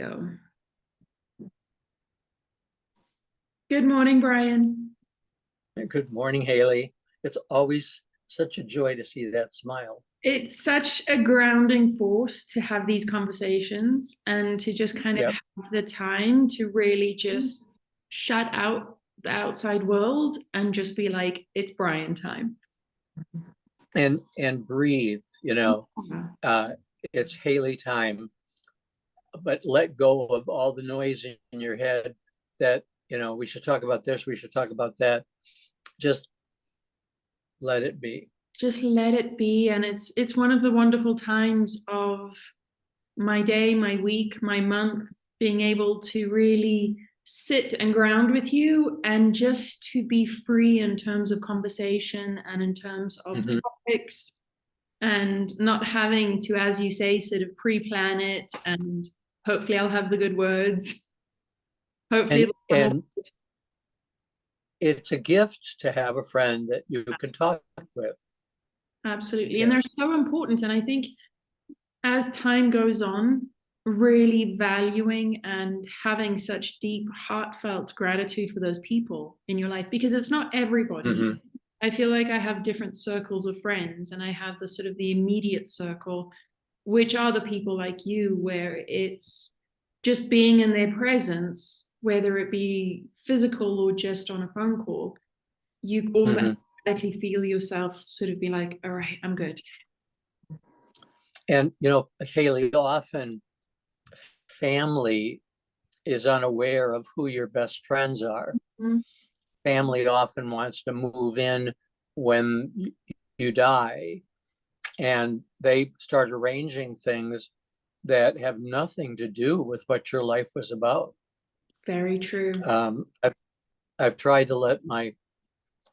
Go. Good morning, Brian. Good morning, Hayley. It's always such a joy to see that smile. It's such a grounding force to have these conversations and to just kind of Yep. have the time to really just shut out the outside world and just be like, it's Brian time. And breathe, uh, it's Hayley time, but let go of all the noise in your head that, we should talk about this, we should talk about that. Just let it be. Just let it be. And it's one of the wonderful times of my day, my week, my month, being able to really sit and ground with you and just to be free in terms of conversation and in terms of topics and not having to, as you say, sort of pre-plan it. And hopefully I'll have the good words. Hopefully and it's a gift to have a friend that you can talk with. Absolutely. Yeah. And they're so important. And I think as time goes on, really valuing and having such deep, heartfelt gratitude for those people in your life, because it's not everybody. I feel like I have different circles of friends, and I have the sort of the immediate circle, which are the people like you, where it's just being in their presence, whether it be physical or just on a phone call, you automatically feel yourself sort of be like, all right, I'm good. And, Hayley, often family is unaware of who your best friends are. Family often wants to move in when you die, and they start arranging things that have nothing to do with what your life was about. Very true. I've tried to let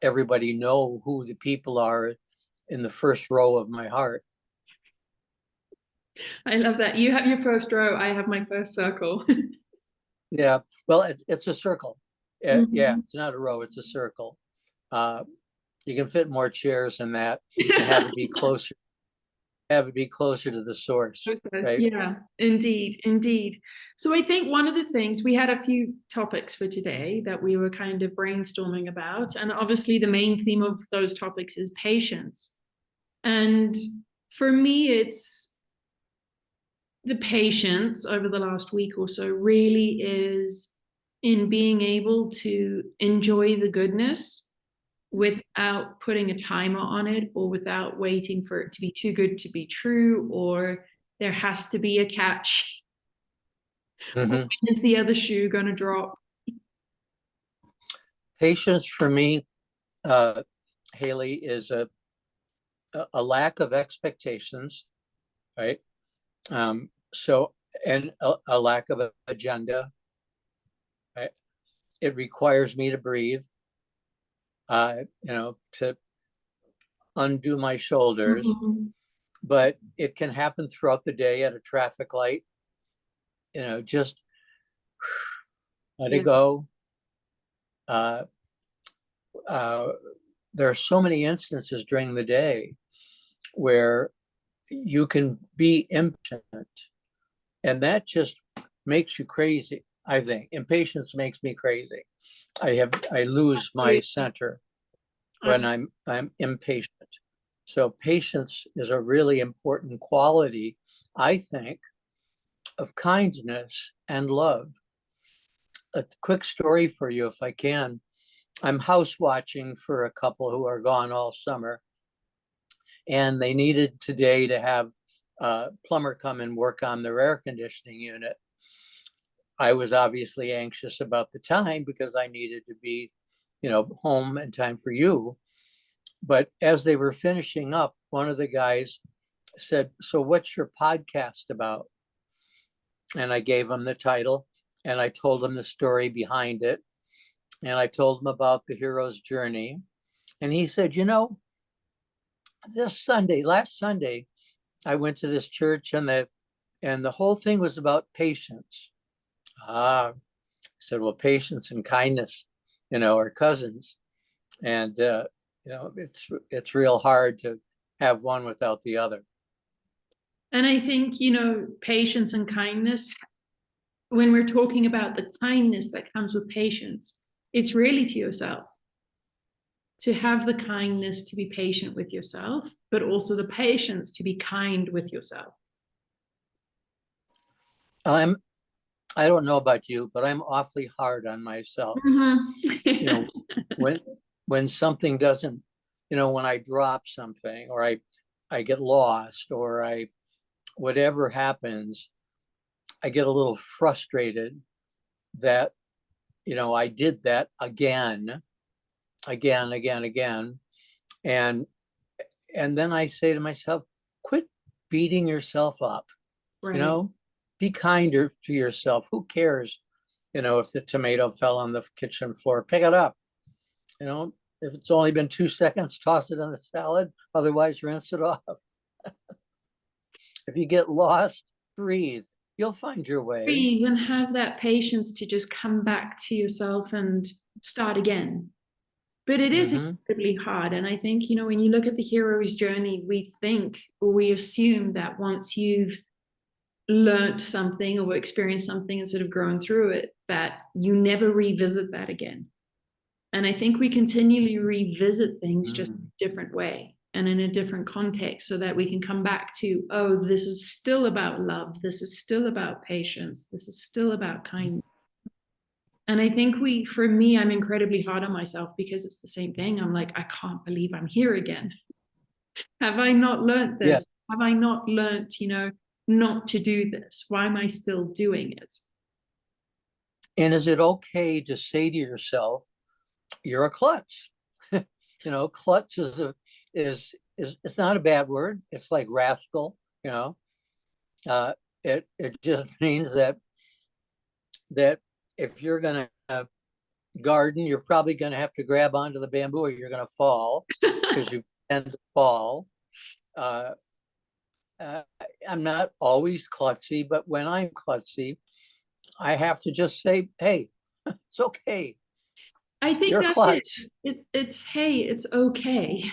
everybody know who the people are in the first row of my heart. I love that. You have your first row. I have my first circle. Yeah. Well, it's a circle. Yeah, it's not a row, it's a circle. You can fit more chairs in that and have it be closer to the source. Right? Yeah, indeed. So I think one of the things, we had a few topics for today that we were kind of brainstorming about. And obviously the main theme of those topics is patience. And for me, it's the patience over the last week or so really is in being able to enjoy the goodness without putting a timer on it, or without waiting for it to be too good to be true, or there has to be a catch. When is the other shoe going to drop? Patience for me, Hayley, is a lack of expectations, right? So, and a lack of an agenda, right? It requires me to breathe, to undo my shoulders, but it can happen throughout the day at a traffic light, just let it go. There are so many instances during the day where you can be impatient, and that just makes you crazy. I think impatience makes me crazy. I lose my center when I'm impatient. So patience is a really important quality, I think, of kindness and love. A quick story for you, if I can. I'm house watching for a couple who are gone all summer, and they needed today to have a plumber come and work on their air conditioning unit. I was obviously anxious about the time because I needed to be, home in time for you. But as they were finishing up, one of the guys said, "So what's your podcast about?" And I gave him the title, and I told him the story behind it. And I told him about the hero's journey. And he said, last Sunday, I went to this church, and the whole thing was about patience. I said, well, patience and kindness, are cousins. And, it's real hard to have one without the other. And I think, patience and kindness when we're talking about the kindness that comes with patience, it's really to yourself. To have the kindness to be patient with yourself, but also the patience to be kind with yourself. I don't know about you, but I'm awfully hard on myself. You know, when something doesn't, when I drop something, or I get lost, or whatever happens, I get a little frustrated that, I did that again. And then I say to myself, quit beating yourself up. Right. Be kinder to yourself. Who cares, if the tomato fell on the kitchen floor? Pick it up. If it's only been 2 seconds, toss it in the salad. Otherwise, rinse it off. If you get lost, breathe. You'll find your way. Breathe and have that patience to just come back to yourself and start again. But it is incredibly hard. And I think, when you look at the hero's journey, we think, or we assume that once you've learned something or experienced something and sort of grown through it, that you never revisit that again. And I think we continually revisit things just a different way and in a different context, so that we can come back to, oh, this is still about love. This is still about patience. This is still about kindness. And I think for me, I'm incredibly hard on myself because it's the same thing. I'm like, I can't believe I'm here again. Have I not learned this? Yeah. Have I not learned, not to do this? Why am I still doing it? And is it okay to say to yourself, you're a klutz? Klutz is it's not a bad word. It's like rascal. It just means that if you're gonna garden, you're probably gonna have to grab onto the bamboo, or you're gonna fall, because you tend to fall. I'm not always klutzy, but when I'm klutzy, I have to just say, hey, it's okay. I think you're klutz. It's hey, it's okay.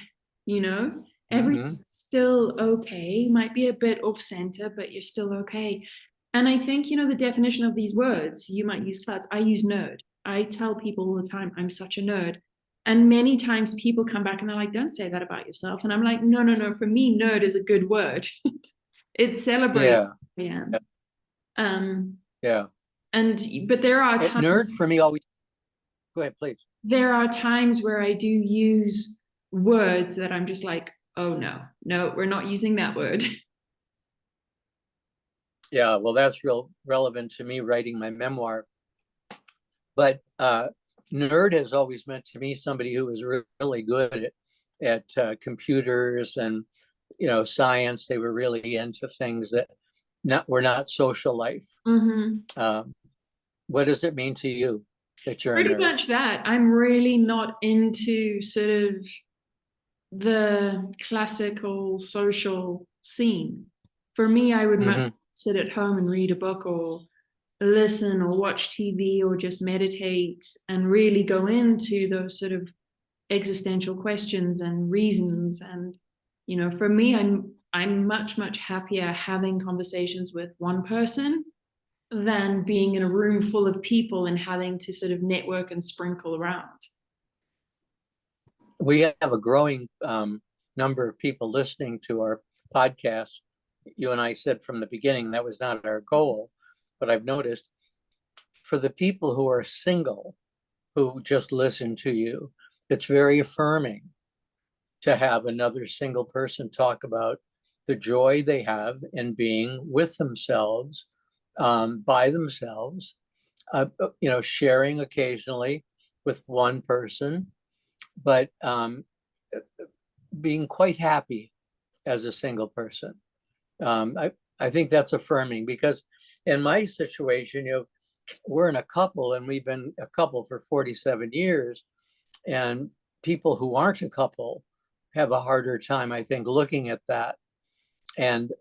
Everything's still okay. Might be a bit off center, but you're still okay. And I think, the definition of these words, you might use klutz. I use nerd. I tell people all the time, I'm such a nerd. And many times people come back and they're like, don't say that about yourself. And I'm like, no. For me, nerd is a good word. It celebrates. Yeah. But there are times. Nerd for me always. Go ahead, please. There are times where I do use words that I'm just like, oh no, we're not using that word. Yeah, well, that's real relevant to me writing my memoir. But nerd has always meant to me somebody who was really good at computers and science. They were really into things that were not social life. What does it mean to you that you're pretty much that? I'm really not into sort of the classical social scene. For me, I would much sit at home and read a book, or listen, or watch TV, or just meditate and really go into those sort of existential questions and reasons. And for me, I'm much happier having conversations with one person than being in a room full of people and having to sort of network and sprinkle around. We have a growing number of people listening to our podcast. You and I said from the beginning that was not our goal, but I've noticed for the people who are single, who just listen to you, it's very affirming to have another single person talk about the joy they have in being with themselves, by themselves, sharing occasionally with one person, but being quite happy as a single person. I think that's affirming, because in my situation, we're in a couple, and we've been a couple for 47 years, and people who aren't a couple have a harder time, I think, looking at that and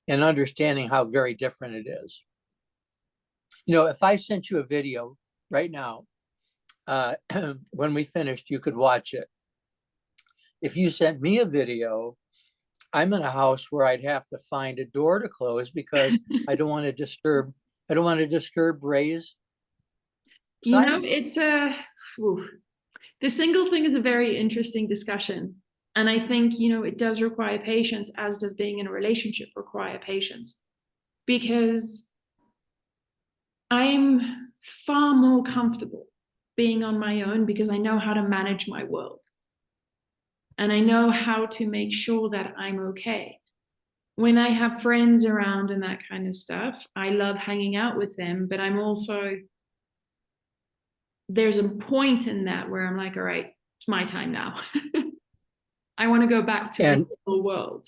understanding how very different it is. If I sent you a video right now, when we finished, you could watch it. If you sent me a video, I'm in a house where I'd have to find a door to close because I don't want to disturb Ray's You know, silence. it's a whew. The single thing is a very interesting discussion. And I think, it does require patience, as does being in a relationship require patience. Because I'm far more comfortable being on my own because I know how to manage my world. And I know how to make sure that I'm okay. When I have friends around and that kind of stuff, I love hanging out with them, but there's a point in that where I'm like, all right, it's my time now. I want to go back to my And single world.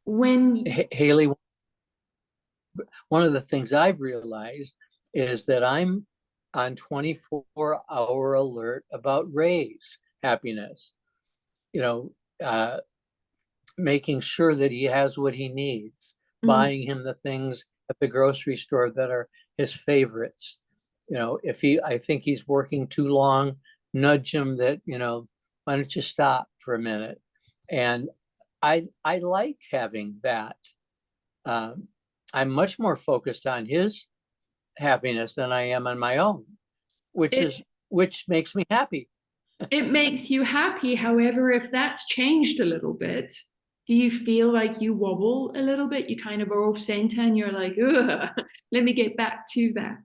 When Haley, one of the things I've realized is that I'm on 24-hour alert about Ray's happiness, you know, making sure that he has what he needs, mm, buying him the things at the grocery store that are his favorites. If I think he's working too long, nudge him that, why don't you stop for a minute? And I like having that. I'm much more focused on his happiness than I am on my own, it's which makes me happy. it makes you happy. However, if that's changed a little bit, do you feel like you wobble a little bit? You kind of are off center and you're like, ugh, let me get back to that.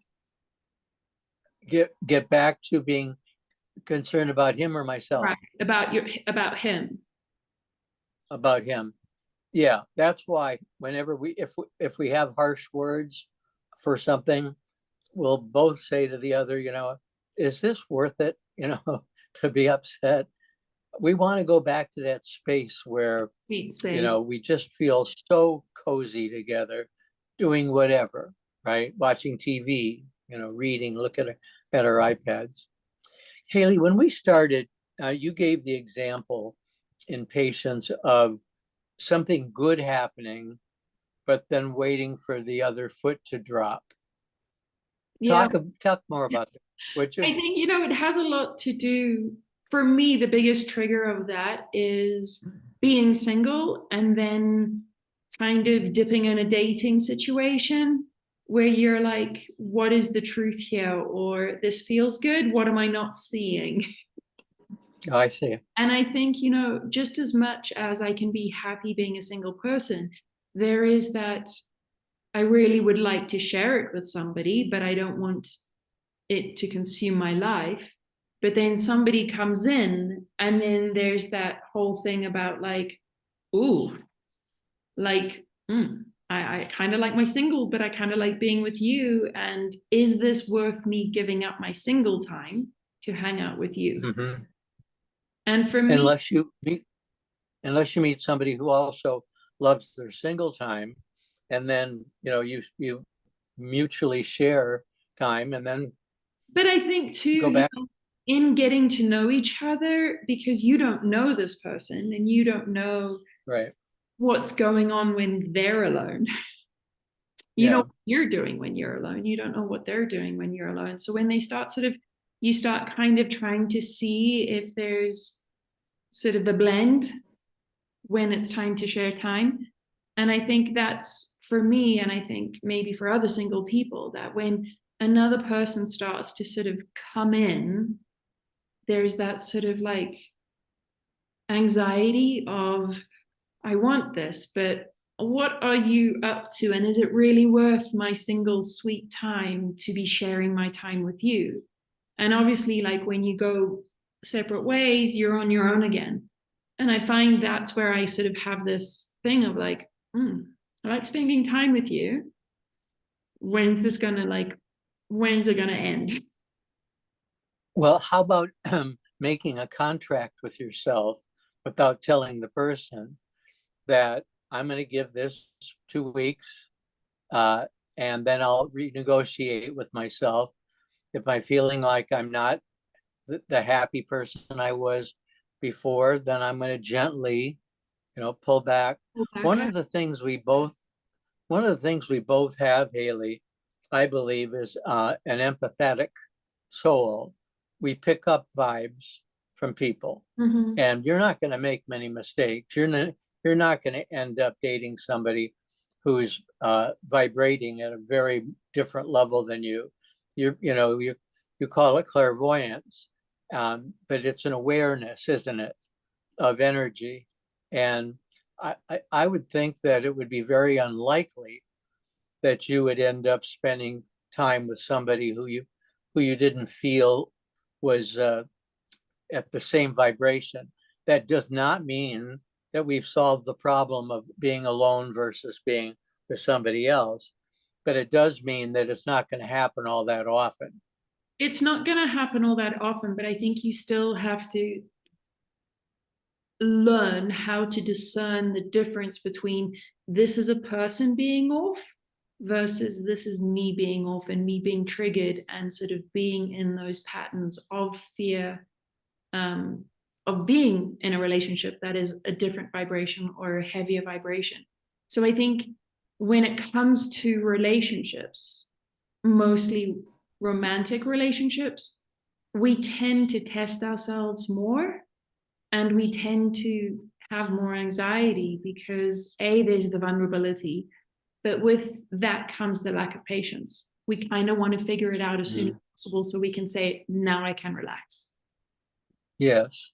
Get back to being concerned about him or myself. Right. About him. About him. Yeah, that's why whenever if we have harsh words for something, we'll both say to the other, is this worth it? To be upset. We want to go back to that space where, Sweet space. we just feel so cozy together, doing whatever, right? Watching TV, reading, look at our iPads. Hayley, when we started, you gave the example in patients of something good happening, but then waiting for the other foot to drop. Yeah. Talk more about that, would you? I think, it has a lot to do, for me, the biggest trigger of that is being single and then kind of dipping in a dating situation where you're like, what is the truth here? Or this feels good. What am I not seeing? Oh, I see. And I think, just as much as I can be happy being a single person, there is that I really would like to share it with somebody, but I don't want it to consume my life. But then somebody comes in, and then there's that whole thing about like, ooh, like, I kind of like my single, but I kind of like being with you. And is this worth me giving up my single time to hang out with you? Mm-hmm. And for me, Unless you meet somebody who also loves their single time, and then you mutually share time, and then but I think too, go back. in getting to know each other, because you don't know this person and you don't know Right. what's going on when they're alone. You know Yeah. what you're doing when you're alone. You don't know what they're doing when you're alone. So when they start you start kind of trying to see if there's sort of the blend when it's time to share time. And I think that's for me, and I think maybe for other single people, that when another person starts to sort of come in, there's that sort of like anxiety of, I want this, but what are you up to? And is it really worth my single sweet time to be sharing my time with you? And obviously, like when you go separate ways, you're on your own again. And I find that's where I sort of have this thing of like, I like spending time with you. When's it gonna end? Well, how about making a contract with yourself without telling the person that I'm going to give this 2 weeks, uh, and then I'll renegotiate with myself. If I'm feeling like I'm not the happy person I was before, then I'm going to gently, pull back. One of the things we both, have, Hayley, I believe, is an empathetic soul. We pick up vibes from people, Mm-hmm. and you're not going to make many mistakes. you're not going to end up dating somebody who's vibrating at a very different level than you. You call it clairvoyance, but it's an awareness, isn't it, of energy. And I would think that it would be very unlikely that you would end up spending time with somebody who you didn't feel was at the same vibration. That does not mean that we've solved the problem of being alone versus being with somebody else, but it does mean that it's not going to happen all that often. It's not going to happen all that often, but I think you still have to learn how to discern the difference between this is a person being off versus this is me being off and me being triggered and sort of being in those patterns of fear, of being in a relationship that is a different vibration or a heavier vibration. So I think when it comes to relationships, mostly romantic relationships, we tend to test ourselves more, and we tend to have more anxiety because there's the vulnerability, but with that comes the lack of patience. We kind of want to figure it out as soon as possible so we can say, now I can relax. Yes.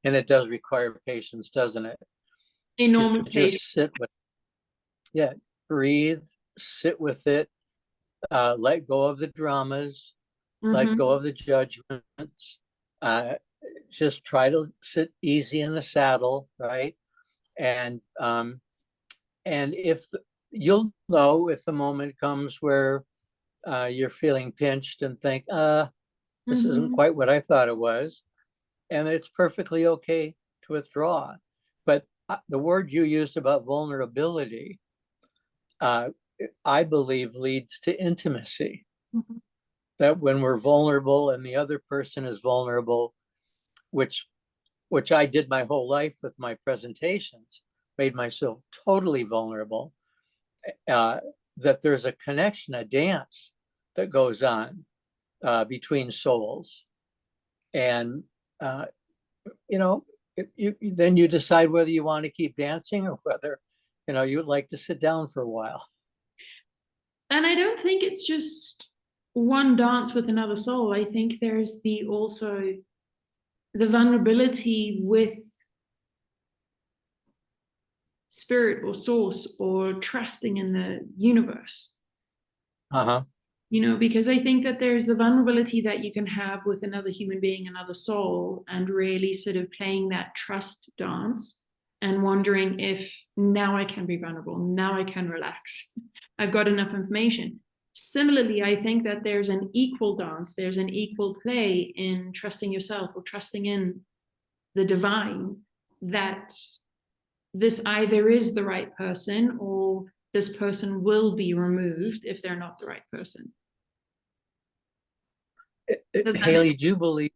And it does require patience, doesn't it? Enormous to patience. just sit with, breathe, sit with it, let go of the dramas, let go of the judgments, just try to sit easy in the saddle, right? And if you'll know if the moment comes where you're feeling pinched and think, this isn't quite what I thought it was, and it's perfectly okay to withdraw. But the word you used about vulnerability, I believe leads to intimacy. That when we're vulnerable and the other person is vulnerable, which I did my whole life with my presentations, made myself totally vulnerable, that there's a connection, a dance that goes on between souls. And, then you decide whether you want to keep dancing or whether, you'd like to sit down for a while. And I don't think it's just one dance with another soul. I think there's also the vulnerability with spirit or source or trusting in the universe. Because I think that there's the vulnerability that you can have with another human being, another soul, and really sort of playing that trust dance and wondering if now I can be vulnerable, now I can relax. I've got enough information. Similarly, I think that there's an equal dance, there's an equal play in trusting yourself or trusting in the divine, that this either is the right person or this person will be removed if they're not the right person. Hayley, do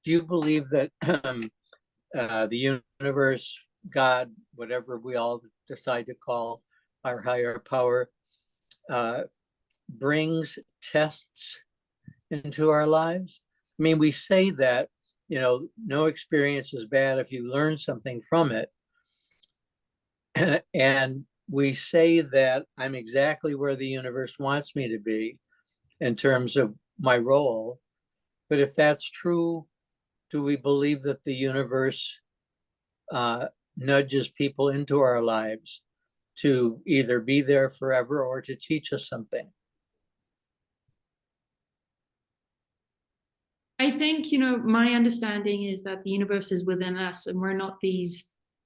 you believe that the universe, God, whatever we all decide to call our higher power, brings tests into our lives? I mean, we say that, no experience is bad if you learn something from it. And we say that I'm exactly where the universe wants me to be in terms of my role. But if that's true, do we believe that the universe nudges people into our lives to either be there forever or to teach us something? I think, my understanding is that the universe is within us and we're not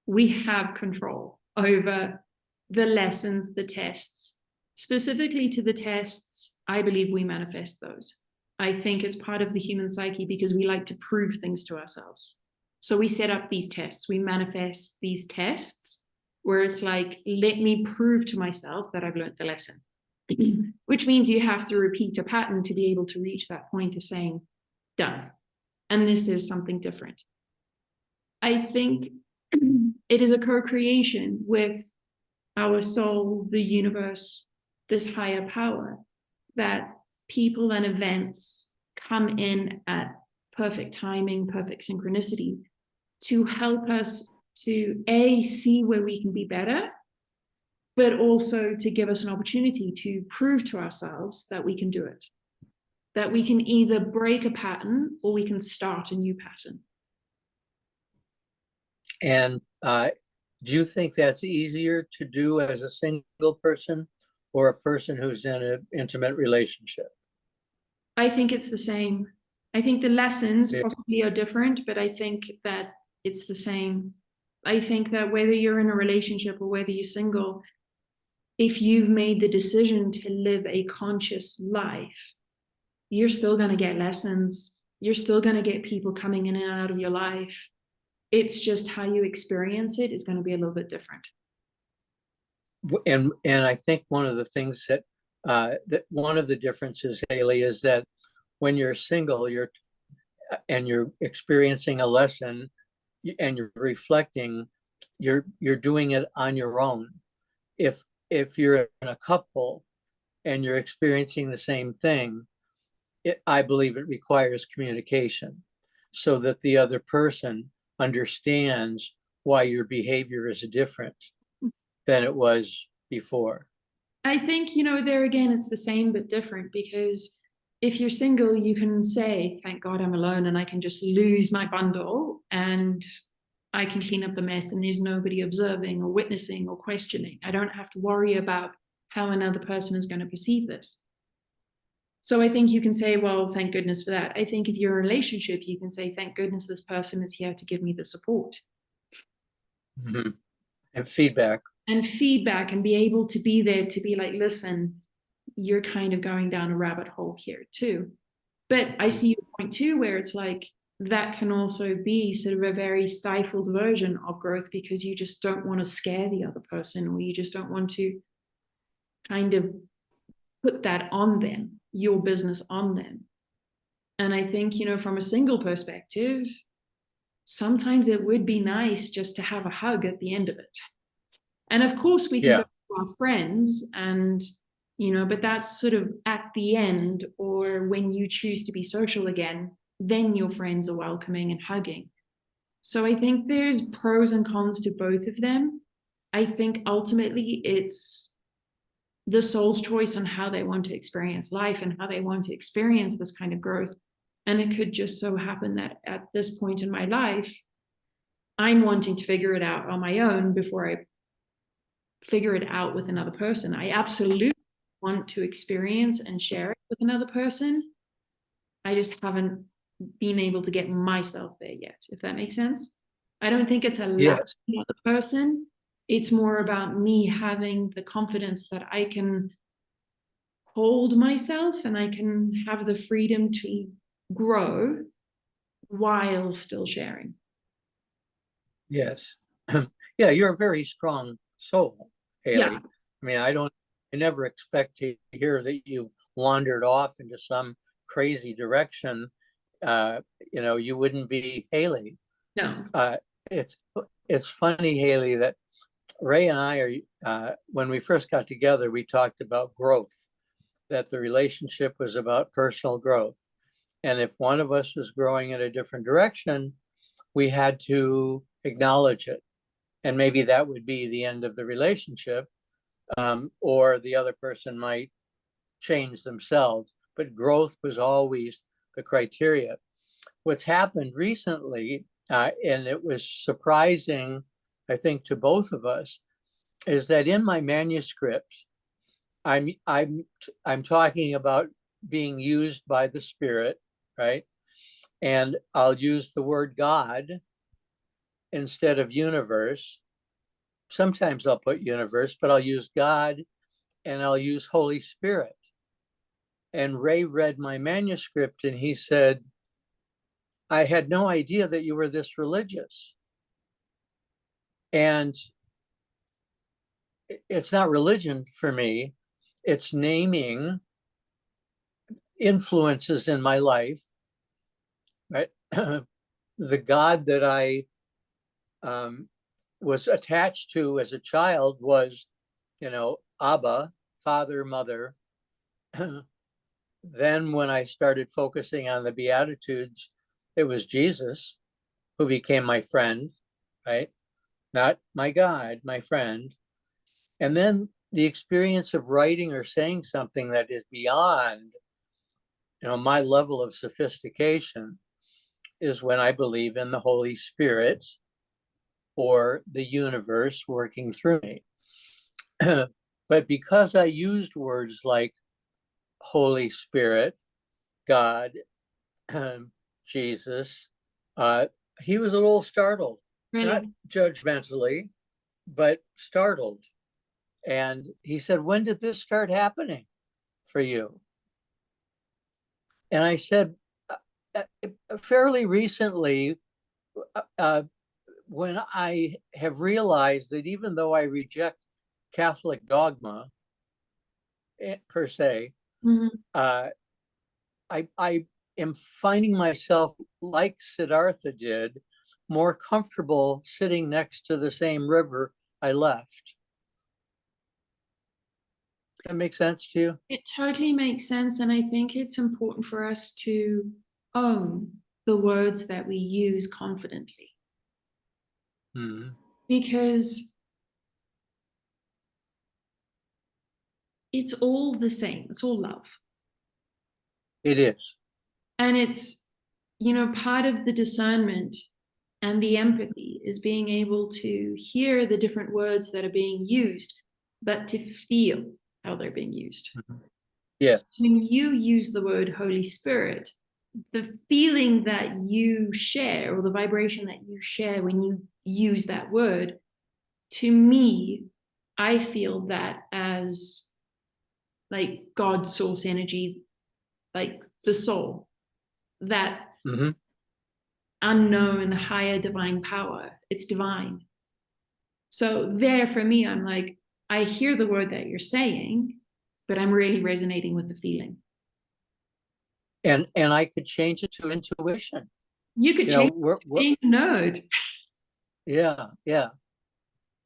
we have control over the lessons, the tests. Specifically to the tests, I believe we manifest those. I think it's part of the human psyche because we like to prove things to ourselves. So we set up these tests, we manifest these tests where it's like, let me prove to myself that I've learned the lesson, which means you have to repeat a pattern to be able to reach that point of saying, done. And this is something different. I think it is a co-creation with our soul, the universe, this higher power, that people and events come in at perfect timing, perfect synchronicity to help us to see where we can be better, but also to give us an opportunity to prove to ourselves that we can do it, that we can either break a pattern or we can start a new pattern. And do you think that's easier to do as a single person or a person who's in an intimate relationship? I think it's the same. I think the lessons Yeah. possibly are different, but I think that it's the same. I think that whether you're in a relationship or whether you're single, if you've made the decision to live a conscious life, you're still going to get lessons. You're still going to get people coming in and out of your life. It's just how you experience it is going to be a little bit different. And I think one of the things that one of the differences, Hayley, is that when you're single, you're experiencing a lesson and you're reflecting, you're doing it on your own. If you're in a couple and you're experiencing the same thing, I believe it requires communication so that the other person understands why your behavior is different than it was before. I think, there again, it's the same but different, because if you're single, you can say, thank God I'm alone and I can just lose my bundle and I can clean up the mess and there's nobody observing or witnessing or questioning. I don't have to worry about how another person is going to perceive this. So I think you can say, well, thank goodness for that. I think if you're in a relationship, you can say, thank goodness this person is here to give me the support. Mm-hmm. And feedback. And be able to be there to be like, listen, you're kind of going down a rabbit hole here too. But I see your point too, where it's like, that can also be sort of a very stifled version of growth because you just don't want to scare the other person, or you just don't want to kind of put that on them, your business on them. And I think, from a single perspective, sometimes it would be nice just to have a hug at the end of it. And of course we can go to our friends and, but that's sort of at the end, or when you choose to be social again, then your friends are welcoming and hugging. So I think there's pros and cons to both of them. I think ultimately it's the soul's choice on how they want to experience life and how they want to experience this kind of growth. And it could just so happen that at this point in my life, I'm wanting to figure it out on my own before I figure it out with another person. I absolutely want to experience and share it with another person. I just haven't been able to get myself there yet, if that makes sense. I don't think it's a lack of the other person. It's more about me having the confidence that I can hold myself and I can have the freedom to grow while still sharing. Yes. Yeah, you're a very strong soul, Hayley. Yeah. I mean, I never expect to hear that you've wandered off into some crazy direction. You wouldn't be Hayley. No. It's funny, Hayley, that Ray and I are, when we first got together, we talked about growth, that the relationship was about personal growth. And if one of us was growing in a different direction, we had to acknowledge it. And maybe that would be the end of the relationship, or the other person might change themselves. But growth was always the criteria. What's happened recently, and it was surprising, I think, to both of us, is that in my manuscript, I'm talking about being used by the Spirit, right? And I'll use the word God instead of universe. Sometimes I'll put universe, but I'll use God and I'll use Holy Spirit. And Ray read my manuscript and he said, I had no idea that you were this religious. And it's not religion for me. It's naming influences in my life, right? The God that I was attached to as a child was, Abba, father, mother. Then when I started focusing on the Beatitudes, it was Jesus who became my friend, right? not my God, my friend. And then the experience of writing or saying something that is beyond, my level of sophistication is when I believe in the Holy Spirit or the universe working through me. But because I used words like Holy Spirit, God, Jesus, he was a little startled, not Really? judgmentally, but startled. And he said, "When did this start happening for you?" And I said, fairly recently, uh, when I have realized that even though I reject Catholic dogma per se, Mhm. uh, I am finding myself, like Siddhartha did, more comfortable sitting next to the same river I left. That makes sense to you? It totally makes sense. And I think it's important for us to own the words that we use confidently, Mm-hmm. because it's all the same, it's all love. It is. And it's, part of the discernment and the empathy is being able to hear the different words that are being used, but to feel how they're being used. Mm-hmm. Yes. When you use the word Holy Spirit, the feeling that you share or the vibration that you share when you use that word, to me, I feel that as like God's source energy, like the soul, that Mm-hmm. unknown higher divine power. It's divine. So there for me, I'm like, I hear the word that you're saying, but I'm really resonating with the feeling. And I could change it to intuition. You could You know, change being a nerd. yeah, yeah,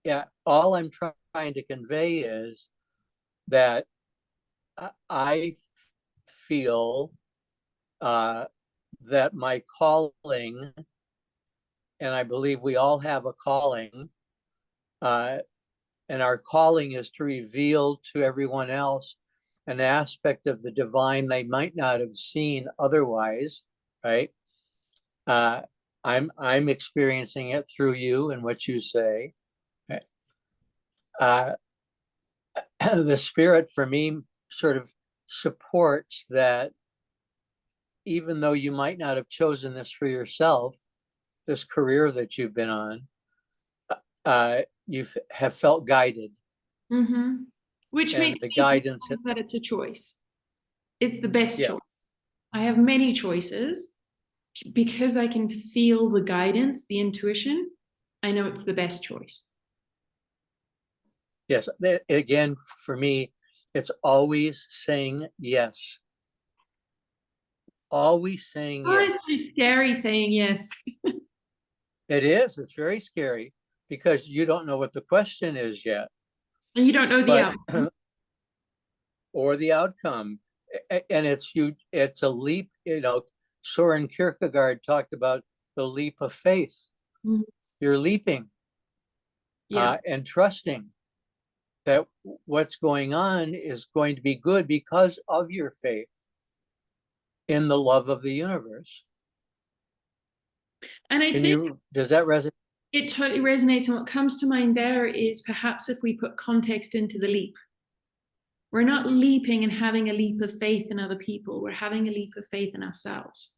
yeah. All I'm trying to convey is that I feel uh, that my calling, and I believe we all have a calling, uh, and our calling is to reveal to everyone else an aspect of the divine they might not have seen otherwise, right? Uh, I'm experiencing it through you and what you say. Uh, the spirit for me sort of supports that even though you might not have chosen this for yourself, this career that you've been on, you have felt guided, Mm-hmm. Which and makes the me guidance. realize that it's a choice. It's the best Yeah. choice. I have many choices because I can feel the guidance, the intuition. I know it's the best choice. Yes. Again, for me, it's always saying yes. Always saying Oh, it's yes. just scary saying yes. It is. It's very scary because you don't know what the question is yet, And you don't know the but outcome. or the outcome. And it's you. It's a leap. Soren Kierkegaard talked about the leap of faith. Mhm. You're leaping Yeah. and trusting that what's going on is going to be good because of your faith in the love of the universe. And I And think does that resonate? it totally resonates. And what comes to mind there is perhaps if we put context into the leap, we're not leaping and having a leap of faith in other people. We're having a leap of faith in ourselves.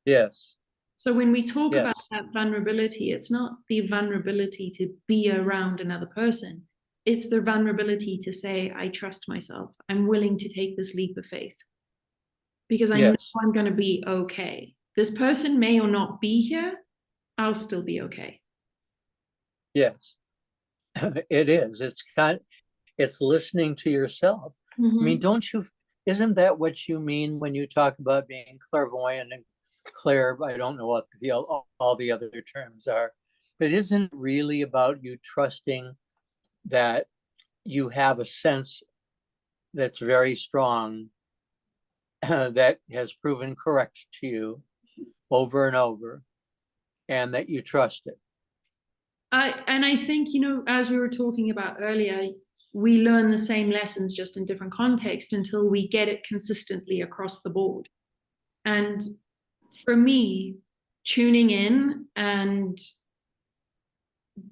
Yes. So when we talk about Yes. that vulnerability, it's not the vulnerability to be around another person. It's the vulnerability to say, I trust myself. I'm willing to take this leap of faith because I know Yes. I'm going to be okay. This person may or not be here. I'll still be okay. Yes. It is. It's listening to yourself. I mean, Mm-hmm. isn't that what you mean when you talk about being clairvoyant and clair? I don't know what all the other terms are, but isn't it really about you trusting that you have a sense that's very strong that has proven correct to you over and over, and that you trust it? I think, you know, as we were talking about earlier, we learn the same lessons just in different contexts until we get it consistently across the board. And for me, tuning in and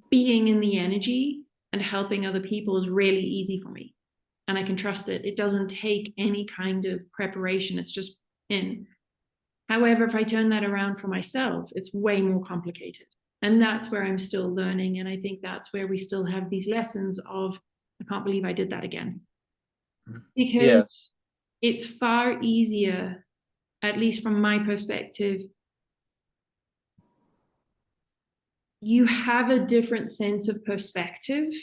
being in the energy and helping other people is really easy for me. And I can trust it. It doesn't take any kind of preparation. It's just in. However, if I turn that around for myself, it's way more complicated. And that's where I'm still learning. And I think that's where we still have these lessons of, I can't believe I did that again. Because Yes. it's far easier, at least from my perspective, you have a different sense of perspective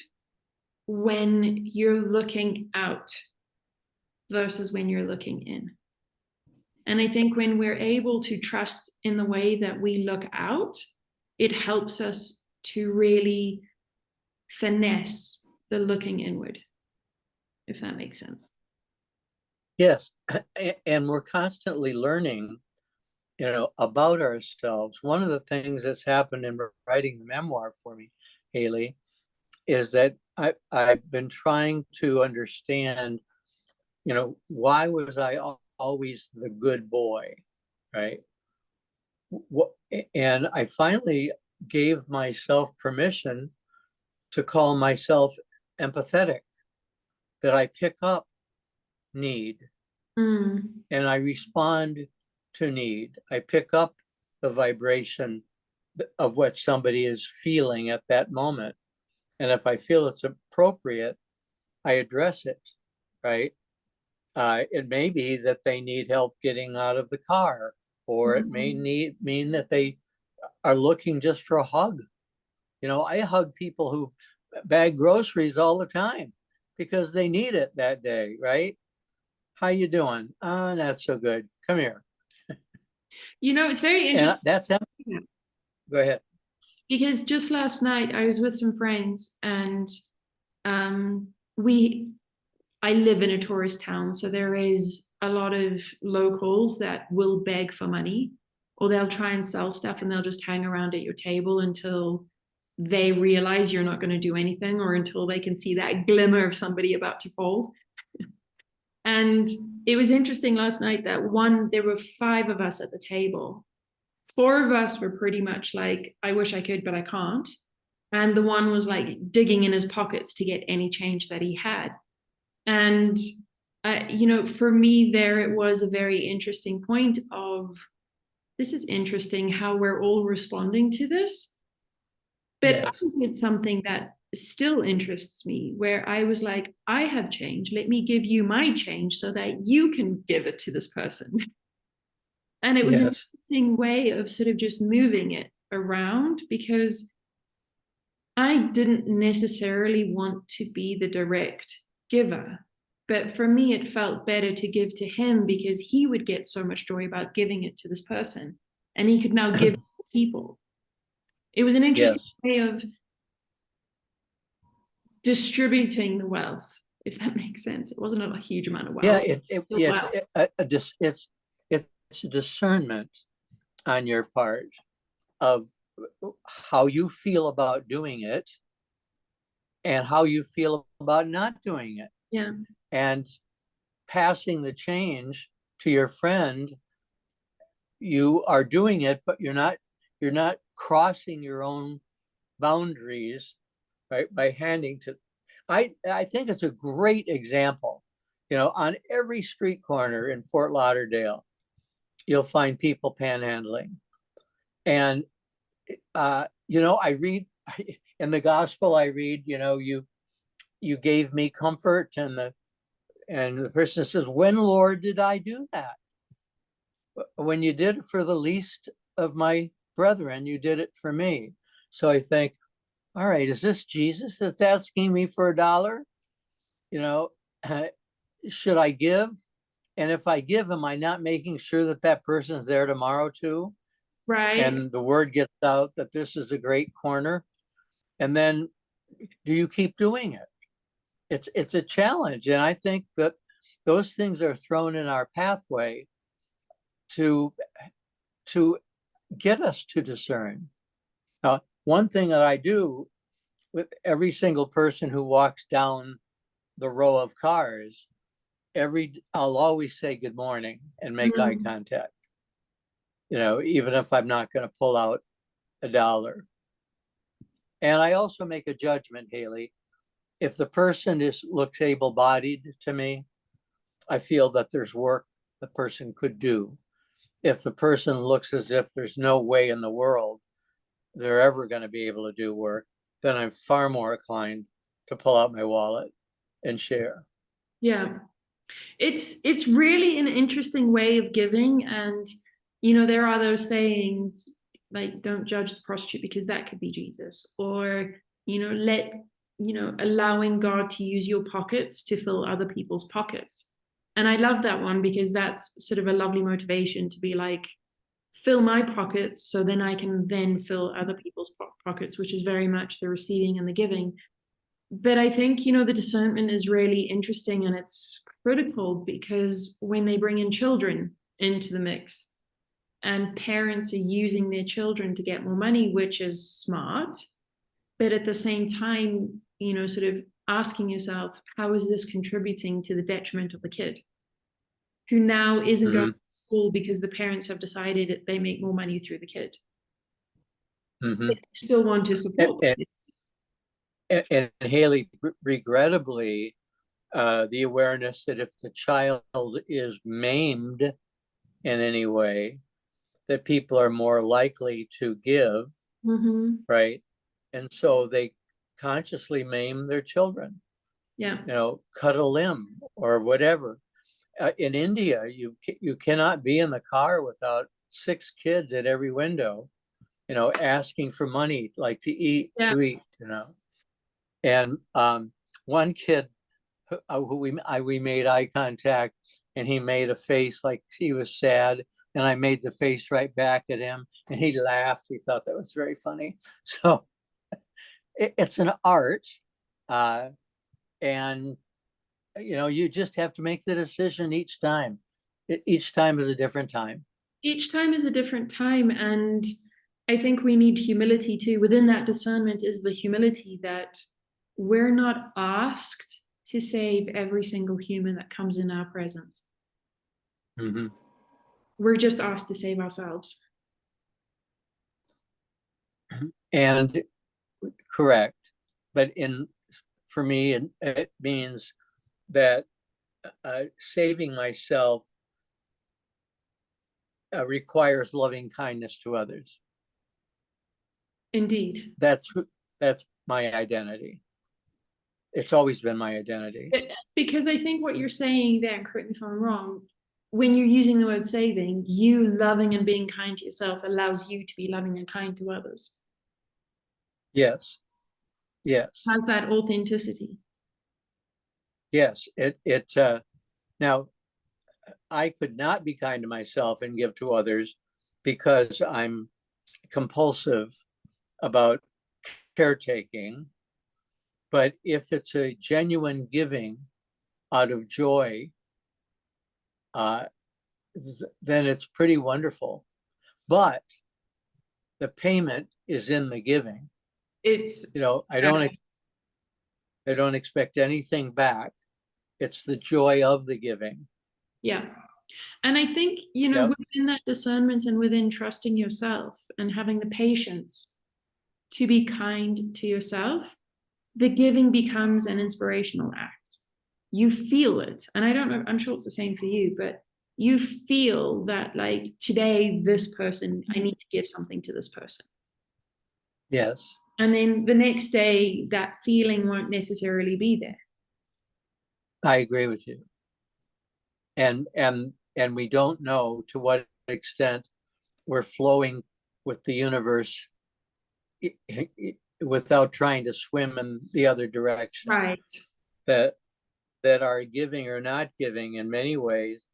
when you're looking out versus when you're looking in. And I think when we're able to trust in the way that we look out, it helps us to really finesse the looking inward, if that makes sense. Yes. And we're constantly learning, you know, about ourselves. One of the things that's happened in writing the memoir for me, Hayley, is that I've been trying to understand, you know, why was I always the good boy, right? And I finally gave myself permission to call myself empathetic, that I pick up need and I respond to need. I pick up the vibration of what somebody is feeling at that moment. And if I feel it's appropriate, I address it, right? It may be that they need help getting out of the car, or it may mean that they are looking just for a hug. You know, I hug people who bag groceries all the time because they need it that day, right? How you doing? Not so good. Come here. You know, it's very And interesting. that's go ahead. Because just last night I was with some friends and we I live in a tourist town, so there is a lot of locals that will beg for money, or they'll try and sell stuff and they'll just hang around at your table until they realize you're not going to do anything, or until they can see that glimmer of somebody about to fold. And it was interesting last night that there were 5 of us at the table. 4 of us were pretty much like, I wish I could, but I can't. And the one was like digging in his pockets to get any change that he had. And, you know, for me, there it was a very interesting point of, this is interesting how we're all responding to this. But yes. I did something that still interests me, where I was like, I have change. Let me give you my change so that you can give it to this person. And it was an interesting way of sort of just moving it around, because I didn't necessarily want to be the direct giver. But for me, it felt better to give to him because he would get so much joy about giving it to this person. And he could now give to people. It was an interesting way of distributing the wealth, if that makes sense. It wasn't a huge amount of wealth. Yeah, it's a discernment on your part of how you feel about doing it and how you feel about not doing it. Yeah. And passing the change to your friend. You are doing it, but you're not crossing your own boundaries, right? By handing to, I think it's a great example. You know, on every street corner in Fort Lauderdale, you'll find people panhandling. And, you know, I read in the gospel, I read, you know, you gave me comfort, and the person says, when, Lord, did I do that? When you did it for the least of my brethren, you did it for me. So I think, all right, is this Jesus that's asking me for $1? You know, should I give? And if I give, am I not making sure that that person's there tomorrow too? Right. And the word gets out that this is a great corner. And then do you keep doing it? It's a challenge. And I think that those things are thrown in our pathway to get us to discern. Now, one thing that I do with every single person who walks down the row of cars, I'll always say good morning and make eye contact. Even if I'm not going to pull out $1. And I also make a judgment, Hayley. If the person looks able-bodied to me, I feel that there's work the person could do. If the person looks as if there's no way in the world they're ever going to be able to do work, then I'm far more inclined to pull out my wallet and share. Yeah. It's really an interesting way of giving. And, there are those sayings like, don't judge the prostitute because that could be Jesus, or, allowing God to use your pockets to fill other people's pockets. And I love that one because that's sort of a lovely motivation to be like, fill my pockets so then I can then fill other people's pockets, which is very much the receiving and the giving. But I think, the discernment is really interesting, and it's critical because when they bring in children into the mix and parents are using their children to get more money, which is smart, but at the same time, sort of asking yourself, how is this contributing to the detriment of the kid who now isn't going to school because the parents have decided that they make more money through the kid? They still want to support and Hayley, regrettably, the awareness that if the child is maimed in any way, that people are more likely to give, right? And so they consciously maim their children. Yeah. Cut a limb or whatever. In India, you cannot be in the car without 6 kids at every window, asking for money, like to eat. And one kid who we made eye contact, and he made a face like he was sad, and I made the face right back at him, and he laughed. He thought that was very funny. So it's an art, and you just have to make the decision each time. Each time is a different time. Each time is a different time, and I think we need humility too. Within that discernment is the humility that we're not asked to save every single human that comes in our presence. We're just asked to save ourselves. And correct. But for me, it means that saving myself requires loving kindness to others. Indeed. That's my identity. It's always been my identity. Because I think what you're saying there, and correct me if I'm wrong, when you're using the word saving, you loving and being kind to yourself allows you to be loving and kind to others. Yes. Has that authenticity. Yes. Now, I could not be kind to myself and give to others because I'm compulsive about caretaking. But if it's a genuine giving out of joy, then it's pretty wonderful. But the payment is in the giving. It's I don't expect anything back. It's the joy of the giving. Yeah. And I think, within that discernment and within trusting yourself and having the patience to be kind to yourself, the giving becomes an inspirational act. You feel it. And I don't know, I'm sure it's the same for you, but you feel that like today, this person, I need to give something to this person. Yes. And then the next day, that feeling won't necessarily be there. I agree with you. And we don't know to what extent we're flowing with the universe without trying to swim in the other direction. Right. That our giving or not giving in many ways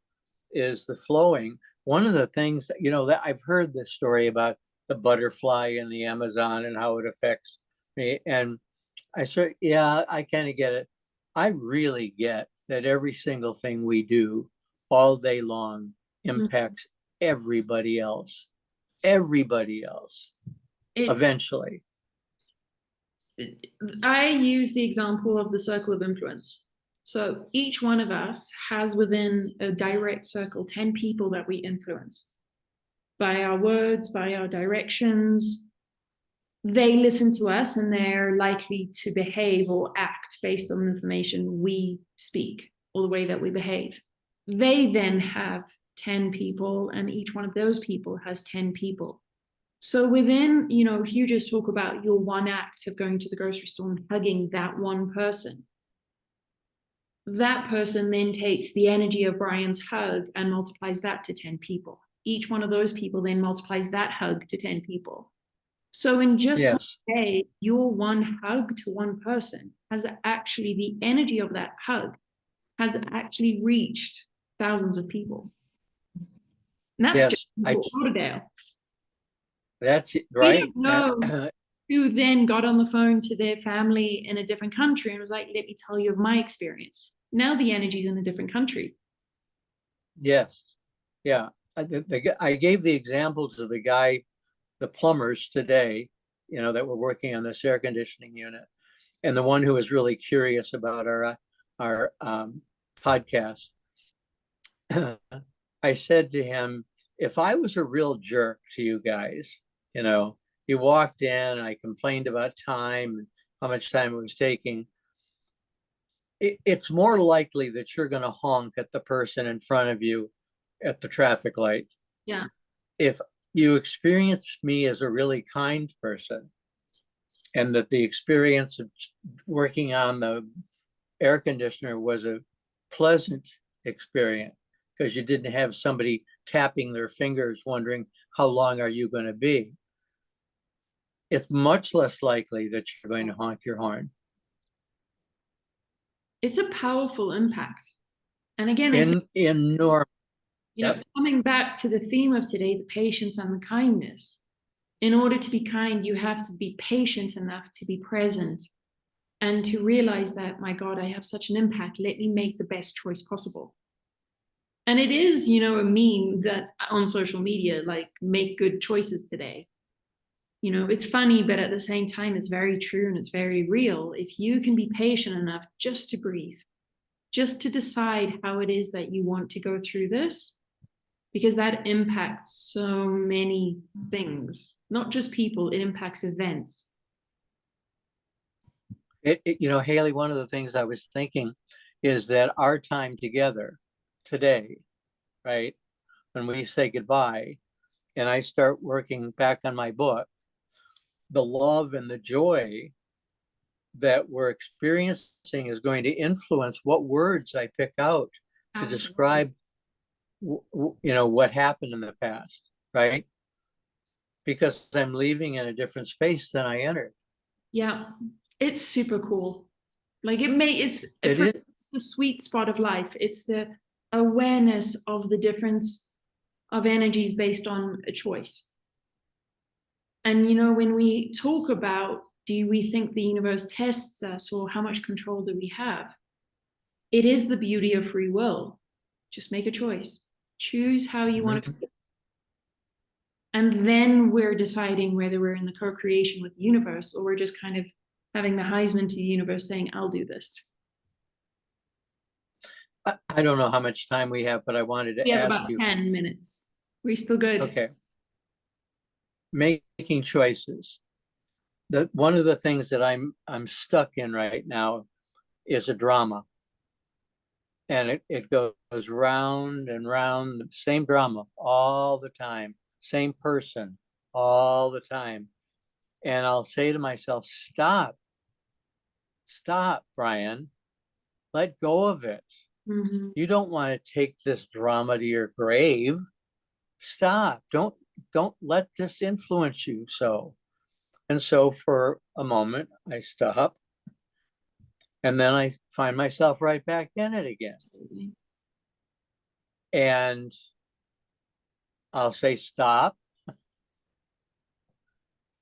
is the flowing. One of the things, that I've heard this story about the butterfly in the Amazon and how it affects me. And I said, yeah, I kind of get it. I really get that every single thing we do all day long impacts everybody else eventually. I use the example of the circle of influence. So each one of us has within a direct circle 10 people that we influence by our words, by our directions. They listen to us and they're likely to behave or act based on the information we speak or the way that we behave. They then have 10 people, and each one of those people has 10 people. So within, if you just talk about your one act of going to the grocery store and hugging that one person, that person then takes the energy of Brian's hug and multiplies that to 10 people. Each one of those people then multiplies that hug to 10 people. So in just one Yes. day, your one hug to one person has actually, the energy of that hug has actually reached thousands of people. And that's Yes. just Fort Lauderdale. That's We right. don't know who then got on the phone to their family in a different country and was like, let me tell you of my experience. Now the energy's in a different country. Yes. Yeah. I gave the examples of the plumbers today, that were working on this air conditioning unit, and the one who was really curious about our podcast. I said to him, if I was a real jerk to you guys, you walked in, I complained about time and how much time it was taking. It's more likely that you're going to honk at the person in front of you at the traffic light. Yeah. If you experience me as a really kind person, and that the experience of working on the air conditioner was a pleasant experience because you didn't have somebody tapping their fingers wondering how long are you going to be, it's much less likely that you're going to honk your horn. It's a powerful impact. And again, Enormous. coming back to the theme of today, the patience and the kindness. In order to be kind, you have to be patient enough to be present and to realize that, my God, I have such an impact. Let me make the best choice possible. And it is, a meme that's on social media, like, make good choices today. It's funny, but at the same time, it's very true and it's very real. If you can be patient enough just to breathe, just to decide how it is that you want to go through this, because that impacts so many things, not just people, it impacts events. Hayley, one of the things I was thinking is that our time together today, right, when we say goodbye and I start working back on my book, the love and the joy that we're experiencing is going to influence what words I pick out to Absolutely. describe what happened in the past, right? Because I'm leaving in a different space than I entered. Yeah, it's super cool. Like it's the sweet spot of life. It's the awareness of the difference of energies based on a choice. And when we talk about, do we think the universe tests us, or how much control do we have? It is the beauty of free will. Just make a choice. Choose how you want to feel. And then we're deciding whether we're in the co-creation with the universe, or we're just kind of having the Heisman to the universe saying, I'll do this. I don't know how much time we have, but I wanted to ask you. We have about 10 minutes. We're still good. Okay. Making choices. One of the things that I'm stuck in right now is a drama. And it goes round and round, the same drama all the time, same person all the time. And I'll say to myself, stop, Brian, let go of it. Mm-hmm. You don't want to take this drama to your grave. Stop. Don't let this influence you. And so for a moment, I stop. And then I find myself right back in it again. Absolutely. And I'll say, stop.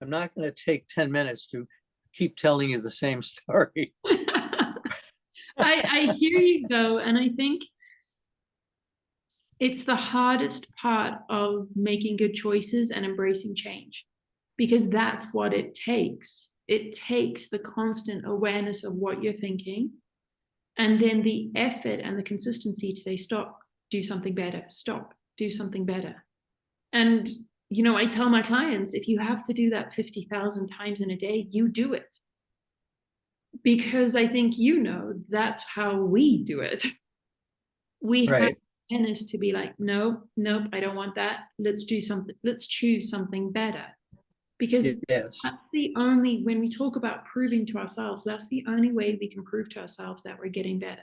I'm not going to take 10 minutes to keep telling you the same story. I hear you though, and I think it's the hardest part of making good choices and embracing change, because that's what it takes. it takes the constant awareness of what you're thinking, and then the effort and the consistency to say, stop, do something better, stop, do something better. And, you know, I tell my clients, if you have to do that 50,000 times in a day, you do it. Because I think, you know, that's how we do it. We have awareness to be like, no, nope, I don't want that. Let's do something. Let's choose something better. Because that's the only, when we talk about proving to ourselves, that's the only way we can prove to ourselves that we're getting better.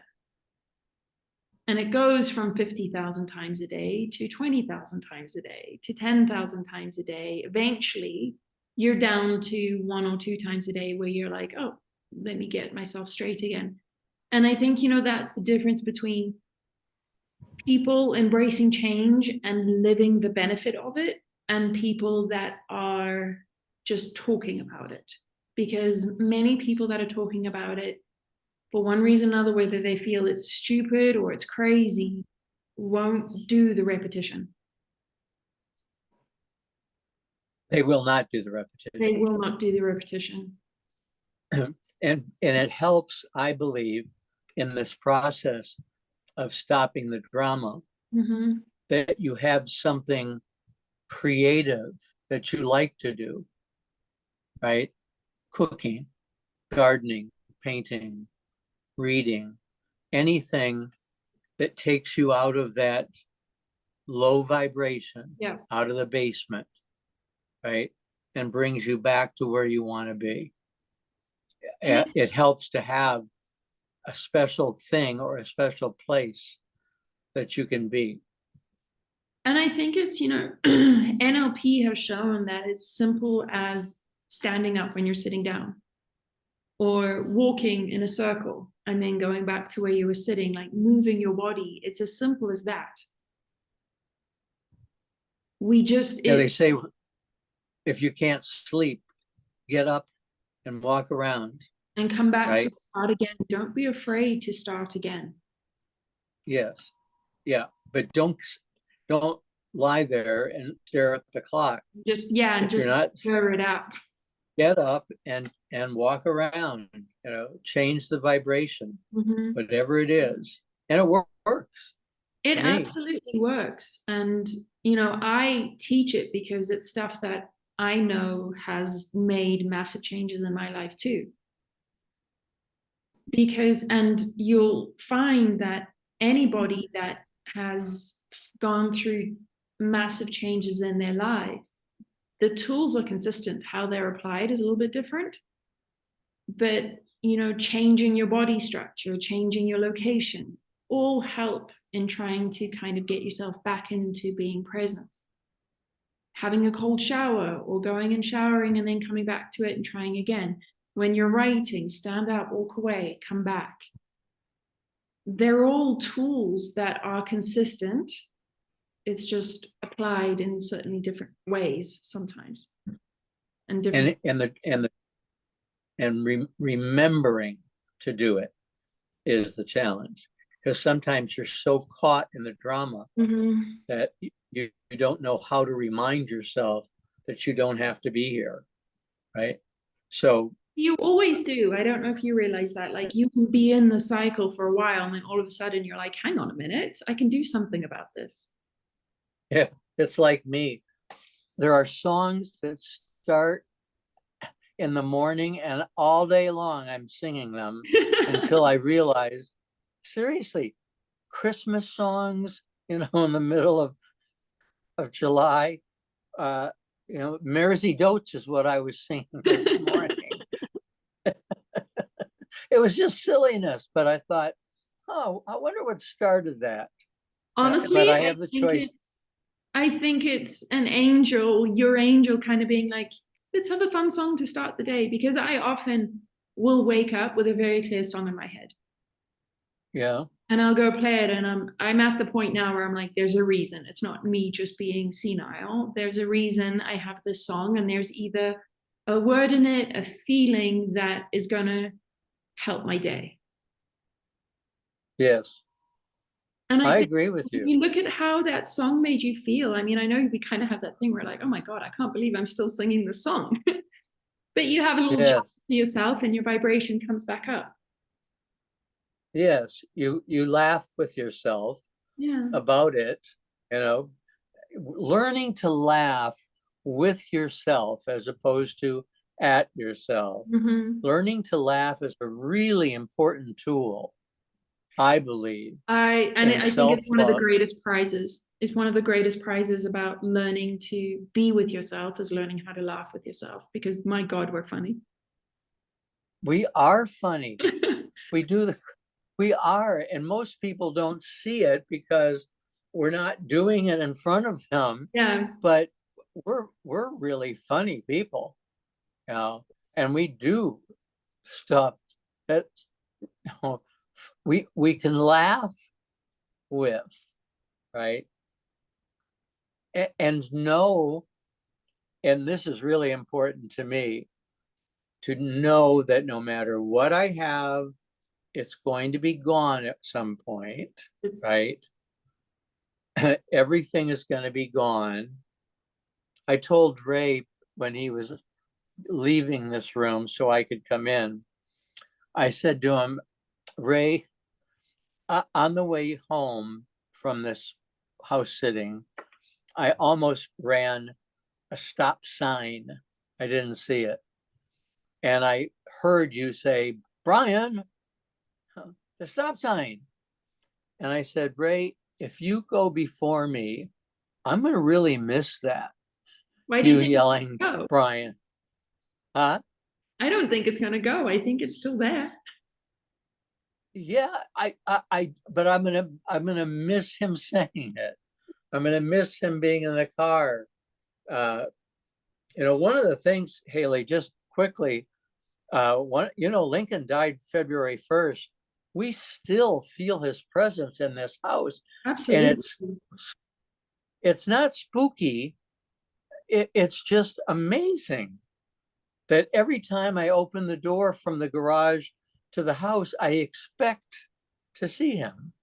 And it goes from 50,000 times a day to 20,000 times a day to 10,000 times a day. Eventually, you're down to 1 or 2 times a day where you're like, oh, let me get myself straight again. And I think, you know, that's the difference between people embracing change and living the benefit of it, and people that are just talking about it. Because many people that are talking about it, for one reason or another, whether they feel it's stupid or it's crazy, won't do the repetition. They will not do the repetition. They will not do the repetition. And it helps, I believe, in this process of stopping the drama, that you have something creative that you like to do, right? Cooking, gardening, painting, reading, anything that takes you out of that low vibration, out of the basement, right? And brings you back to where you want to be. It helps to have a special thing or a special place that you can be. And I think it's, you know, NLP has shown that it's simple as standing up when you're sitting down, or walking in a circle and then going back to where you were sitting, like moving your body. It's as simple as that. We just... they say, if you can't sleep, get up and walk around. And come back to start again. Don't be afraid to start again. Yes. Yeah. But don't lie there and stare at the clock. Just, and just stir it up. Get up and walk around, you know, change the vibration, whatever it is. And it works. It absolutely works. And, you know, I teach it because it's stuff that I know has made massive changes in my life too. Because, and you'll find that anybody that has gone through massive changes in their life, the tools are consistent. How they're applied is a little bit different. But, you know, changing your body structure, changing your location, all help in trying to kind of get yourself back into being present. Having a cold shower, or going and showering and then coming back to it and trying again. When you're writing, stand up, walk away, come back. They're all tools that are consistent. It's just applied in certainly different ways sometimes. And different. Remembering to do it is the challenge, because sometimes you're so caught in the drama that you don't know how to remind yourself that you don't have to be here, right? So you always do. I don't know if you realize that. Like, you can be in the cycle for a while, and then all of a sudden you're like, hang on a minute, I can do something about this. Yeah, it's like me. There are songs that start in the morning, and all day long I'm singing them until I realize, seriously, Christmas songs, you know, in the middle of July, you know, Mersey Dotes is what I was singing this morning. It was just silliness, but I thought, oh, I wonder what started that. Honestly, but I have the choice. I think it's an angel, your angel, kind of being like, let's have a fun song to start the day, because I often will wake up with a very clear song in my head. Yeah. And I'll go play it, and I'm at the point now where I'm like, there's a reason. It's not me just being senile. There's a reason I have this song, and there's either a word in it, a feeling that is going to help my day. Yes. And I agree with you. You look at how that song made you feel. I mean, I know we kind of have that thing where like, oh my God, I can't believe I'm still singing the song. But you have a little chat Yes. to yourself and your vibration comes back up. Yes. You laugh with yourself Yeah. about it, you know, learning to laugh with yourself as opposed to at yourself. Mm-hmm. Learning to laugh is a really important tool, I believe, in I think it's one of the self-love. greatest prizes. It's one of the greatest prizes about learning to be with yourself is learning how to laugh with yourself because my God, we're funny. We are funny. We do we are, and most people don't see it because we're not doing it in front of them, Yeah. but we're really funny people, you know, and we do stuff that, you know, we can laugh with, right? And know, and this is really important to me, to know that no matter what I have, it's going to be gone at some point, It's right? Everything is going to be gone. I told Ray when he was leaving this room so I could come in, I said to him, Ray, on the way home from this house sitting, I almost ran a stop sign. I didn't see it. And I heard you say, Brian, the stop sign. And I said, Ray, if you go before me, I'm going to really miss that. why do you You think it's yelling, gonna go? Brian, huh? I don't think it's gonna go. I think it's still there. Yeah, but I'm gonna miss him saying it. I'm gonna miss him being in the car. Uh, you know, one of the things, Hayley, just quickly, Lincoln died February 1st. We still feel his presence in this house, and Absolutely. it's not spooky. It's just amazing that every time I open the door from the garage to the house, I expect to see him,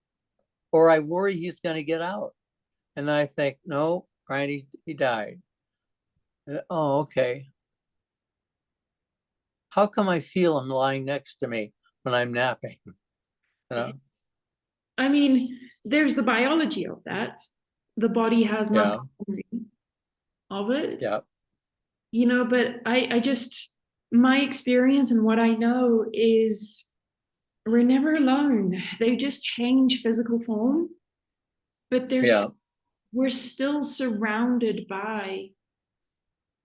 or I worry he's going to get out. And then I think, no, Brian, he died. Oh, okay. How come I feel him lying next to me when I'm napping? You know? I mean, there's the biology of that. The body has Yeah, muscle memory of it, yeah, but I just, my experience and what I know is we're never alone. They just change physical form, but yeah, we're still surrounded by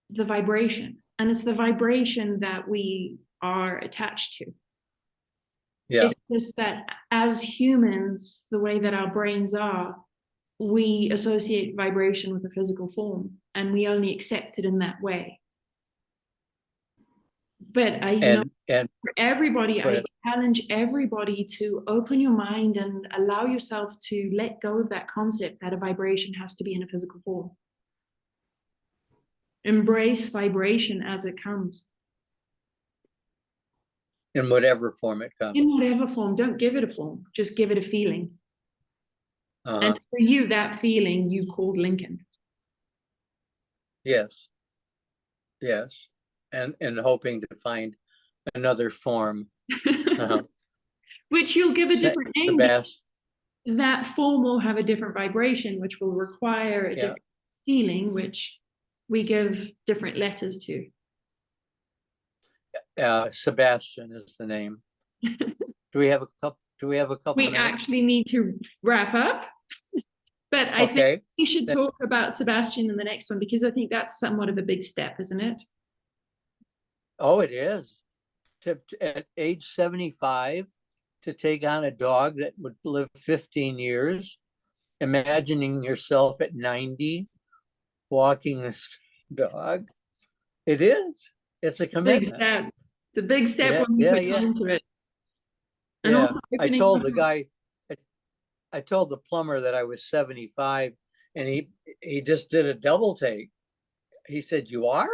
the vibration. And it's the vibration that we are attached to. yeah. It's just that as humans, the way that our brains are, we associate vibration with the physical form and we only accept it in that way. But And for everybody, go I ahead. challenge everybody to open your mind and allow yourself to let go of that concept that a vibration has to be in a physical form. Embrace vibration as it comes. In whatever form it comes. In whatever form, don't give it a form, just give it a feeling. And for you, that feeling you called Lincoln. Yes, yes. And hoping to find another form. Which you'll give a different name. Sebastian. That form will have a different vibration, which will require a different feeling, which we give different letters to. Sebastian is the name. Do we have a couple? Do we have a couple We minutes? actually need to wrap up, but I think we should talk about Sebastian in the next one because I think that's somewhat of a big step, isn't it? Oh, it is. At age 75, to take on a dog that would live 15 years, imagining yourself at 90 walking this dog. It is. It's a commitment. Big step. It's a big step when you put time to it. And Yeah. also I told the guy, I told the plumber that I was 75 and he just did a double take. He said, "You are?"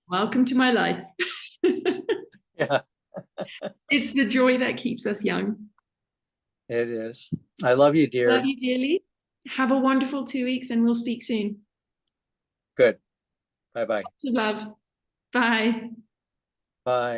Welcome to my life. Yeah. It's the joy that keeps us young. It is. I love you, dear. Love you dearly. Have a wonderful 2 weeks and we'll speak soon. Good. Bye-bye. Lots of love. Bye. Bye.